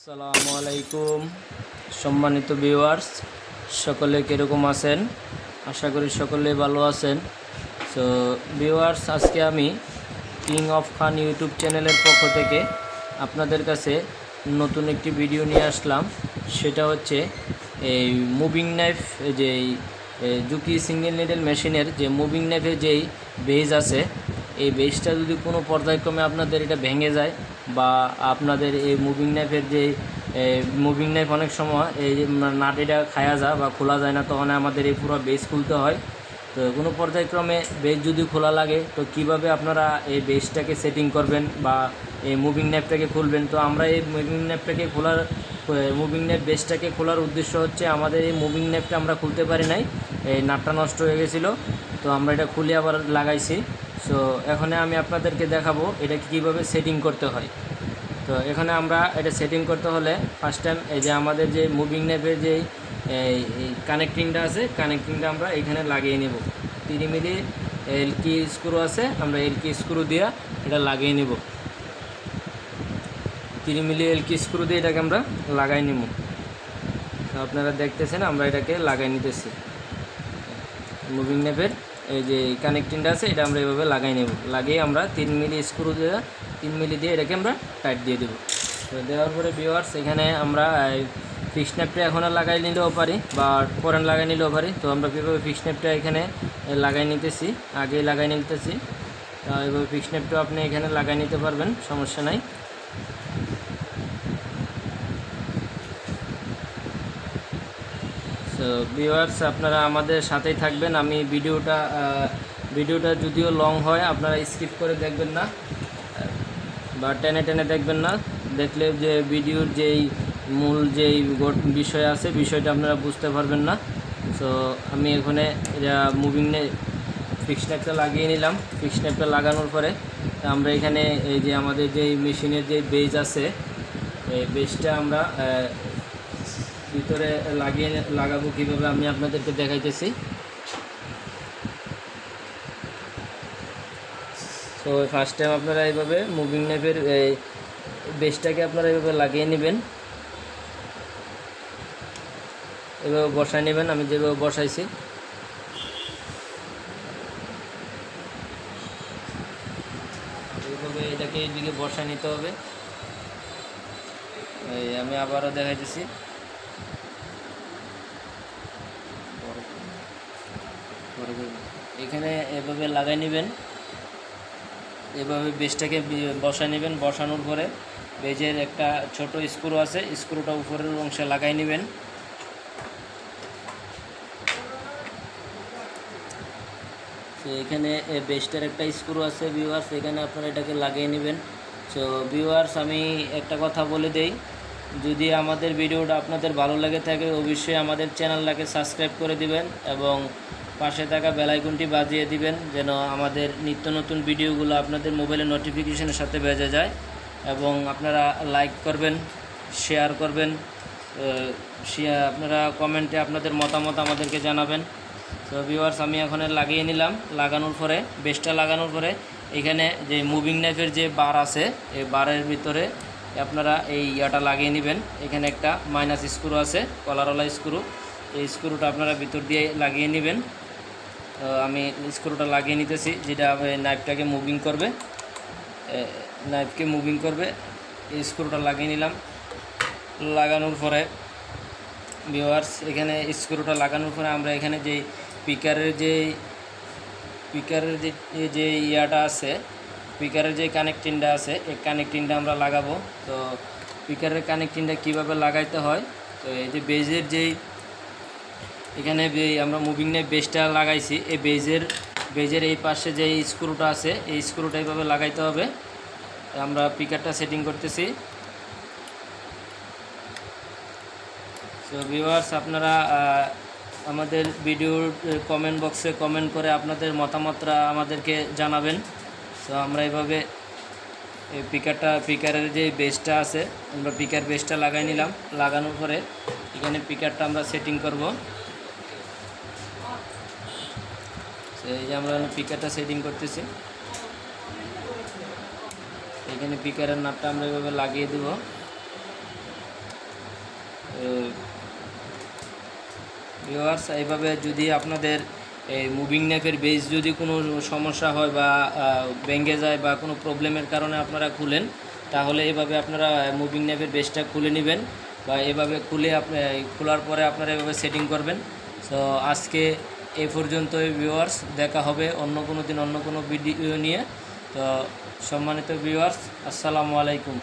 আসসালামু আলাইকুম সম্মানিত ভিউয়ার্স, সকলে কীরকম আছেন? আশা করি সকলে ভালো আছেন। সো ভিউয়ার্স, আজকে আমি কিং অফ খান ইউটিউব চ্যানেলের পক্ষ থেকে আপনাদের কাছে নতুন একটি ভিডিও নিয়ে আসলাম। সেটা হচ্ছে এই মুভিং নাইফ, যে জুকি সিঙ্গেল নিডেল মেশিনের যে মুভিং নাইফের যেই বেজ আছে, এই বেজটা যদি কোনো পর্যায়ক্রমে আপনাদের এটা ভেঙে যায় বা আপনাদের এই মুভিং নাইফের যে মুভিং নাইফ অনেক সময় এই যে নাটিটা খায়া যায় বা খোলা যায় না, তখন আমাদের এই পুরো বেজ খুলতে হয়। তো কোনো পর্যায়ক্রমে বেজ যদি খোলা লাগে, তো কিভাবে আপনারা এই বেজটাকে সেটিং করবেন বা এই মুভিং নাইফটাকে খুলবেন। তো আমরা এই মুভিং নাইফটাকে খোলার মুভিং নাইফ বেজটাকে খোলার উদ্দেশ্য হচ্ছে, আমাদের এই মুভিং নাইফটা আমরা খুলতে পারি নাই, এই নাটটা নষ্ট হয়ে গেছিলো, তো আমরা এটা খুলে আবার লাগাইছি। সো এখানে আমি আপনাদেরকে দেখাবো এটা কীভাবে সেটিং করতে হয়। তো এখানে আমরা এটা সেটিং করতে হলে ফার্স্ট টাইম এই যে আমাদের যে মুভিং নাইফের যে কানেক্টিংটা আছে, কানেক্টিংটা আমরা এখানে লাগিয়ে নেব। 3 মিলি এলকি স্ক্রু আছে, আমরা এলকি স্ক্রু দিয়ে এটা লাগিয়ে নেব। 3 মিলি এলকি স্ক্রু দিয়ে এটাকে আমরা লাগাই নেব। তো আপনারা দেখতেছেন আমরা এটাকে লাগাই নিতেছি। মুভিং নাইফের এই যে কানেক্টিংটা আছে, এটা আমরা এভাবে লাগাই নেব। লাগিয়ে আমরা 3 মিলি স্ক্রু দিয়ে 3 মিলি দিয়ে এটাকে আমরা টাইট দিয়ে দেবো। তো দেওয়ার পরে ভিউয়ার্স, এখানে আমরা ফিক্স নাইফটা এখন লাগাই নিলেও পারি বা পরেন লাগাই নিলেও পারি। তো আমরা কীভাবে ফিক্স নাইফটা এখানে লাগাই নিতেছি, আগেই লাগাই নিতেছি। এভাবে ফিক্স নাইফটা আপনি এখানে লাগাই নিতে পারবেন, সমস্যা নাই। তো ভিউয়ার্স, আপনারা আমাদের সাথেই থাকবেন। আমি ভিডিওটা যদিও লং হয়, আপনারা স্কিপ করে দেখবেন না বা টেনে টেনে দেখবেন না। দেখলে যে ভিডিওর যেই মূল যেই বিষয় আছে, বিষয়টা আপনারা বুঝতে পারবেন না। সো আমি এখানে এটা মুভিং ফিক্স নাইফটা লাগিয়ে নিলাম। ফিক্স নাইফটা লাগানোর পরে আমরা এখানে এই যে আমাদের যেই মেশিনের যে বেজ আছে, এই বেজটা আমরা ভিতরে লাগাবো কীভাবে আমি আপনাদেরকে দেখাইতেছি। তো ফার্স্ট টাইম আপনারা এইভাবে মুভিং নাইফের এই বেজটাকে আপনারা এইভাবে লাগিয়ে নেবেন, এভাবে বসায় নেবেন। আমি যেভাবে বসাইছি এইভাবে এটাকে এইদিকে বসায় নিতে হবে। আমি আবারও দেখাইতেছি। এখানে এভাবে লাগাই নেবেন, এভাবে বেজটাকে বসায় নেবেন। বসানোর পরে বেজের একটা ছোট স্ক্রু আছে, স্ক্রুটা উপরের অংশে লাগাই নেবেন। তো এখানে বেজটার একটা স্ক্রু আছে ভিউয়ার্স, এখানে আপনারা এটাকে লাগিয়ে নেবেন। সো ভিউয়ার্স, আমি একটা কথা বলে দেই, যদি আমাদের ভিডিওটা আপনাদের ভালো লাগে থাকে, অবশ্যই আমাদের চ্যানেলটাকে সাবস্ক্রাইব করে দিবেন এবং পাশে থাকা বেল আইকনটি বাজিয়ে দিবেন, যেন আমাদের নিত্য নতুন ভিডিওগুলো আপনাদের মোবাইলের নোটিফিকেশনের সাথে বেজে যায়। এবং আপনারা লাইক করবেন, শেয়ার করবেন, আপনারা কমেন্টে আপনাদের মতামত আমাদেরকে জানাবেন। তো ভিউয়ার্স, আমি এখন লাগিয়ে নিলাম। লাগানোর পরে বেজটা লাগানোর পরে এখানে যে মুভিং নাইফের যে বার আছে, এই বারের ভিতরে আপনারা এই ইয়াটা লাগিয়ে নেবেন। এখানে একটা মাইনাস স্ক্রু আছে, কলারওয়ালা স্ক্রু, এই স্ক্রুটা আপনারা ভিতর দিয়ে লাগিয়ে নেবেন। আমি স্ক্রুটা লাগিয়ে নিতেছি, যেটা নাইফটাকে মুভিং করবে, এই স্ক্রুটা লাগিয়ে নিলাম। লাগানোর পরে ভিউয়ার্স, এখানে স্ক্রুটা লাগানোর পরে আমরা এখানে যে স্পিকারের যে ইয়াটা আছে, স্পিকারের যে কানেক্টিংটা আছে, এই কানেক্টিংটা আমরা লাগাবো। তো স্পিকারের কানেক্টিংটা কীভাবে লাগাইতে হয়, তো এই যে বেজের যেই এখানে আমরা মুভিং নাইফ বেজটা লাগাইছি, এই বেজের এই পাশে যে স্ক্রুটা আছে, এই স্ক্রুটা এইভাবে লাগাইতে হবে। আমরা স্পিকারটা সেটিং করতেছি। তো ভিউয়ার্স, আপনারা আমাদের ভিডিওর কমেন্ট বক্সে কমেন্ট করে আপনাদের মতামতটা আমাদেরকে জানাবেন। তো আমরা এইভাবে স্পিকারের যে বেজটা আছে, আমরা স্পিকার বেজটা লাগাই নিলাম। লাগানোর পরে এখানে স্পিকারটা আমরা সেটিং করব। এই যে আমরা স্পিকারটা সেটিং করতেছি। এখানে স্পিকারের নাটটা আমরা এভাবে লাগিয়ে দেব। ভিউয়ার্স এইভাবে যদি আপনাদের এই মুভিং নেপের বেস যদি কোনো সমস্যা হয় বা ভেঙে যায় বা কোনো প্রবলেমের কারণে আপনারা খুলেন, তাহলে এভাবে আপনারা মুভিং নেপের বেসটা খুলে নেবেন বা এভাবে খুলে খোলার পরে আপনারা এভাবে সেটিং করবেন। সো আজকে এই পর্যন্তই ভিউয়ার্স, দেখা হবে অন্য কোনো দিন অন্য কোনো ভিডিও নিয়ে। তো সম্মানিত ভিউয়ার্স, আসসালামু আলাইকুম।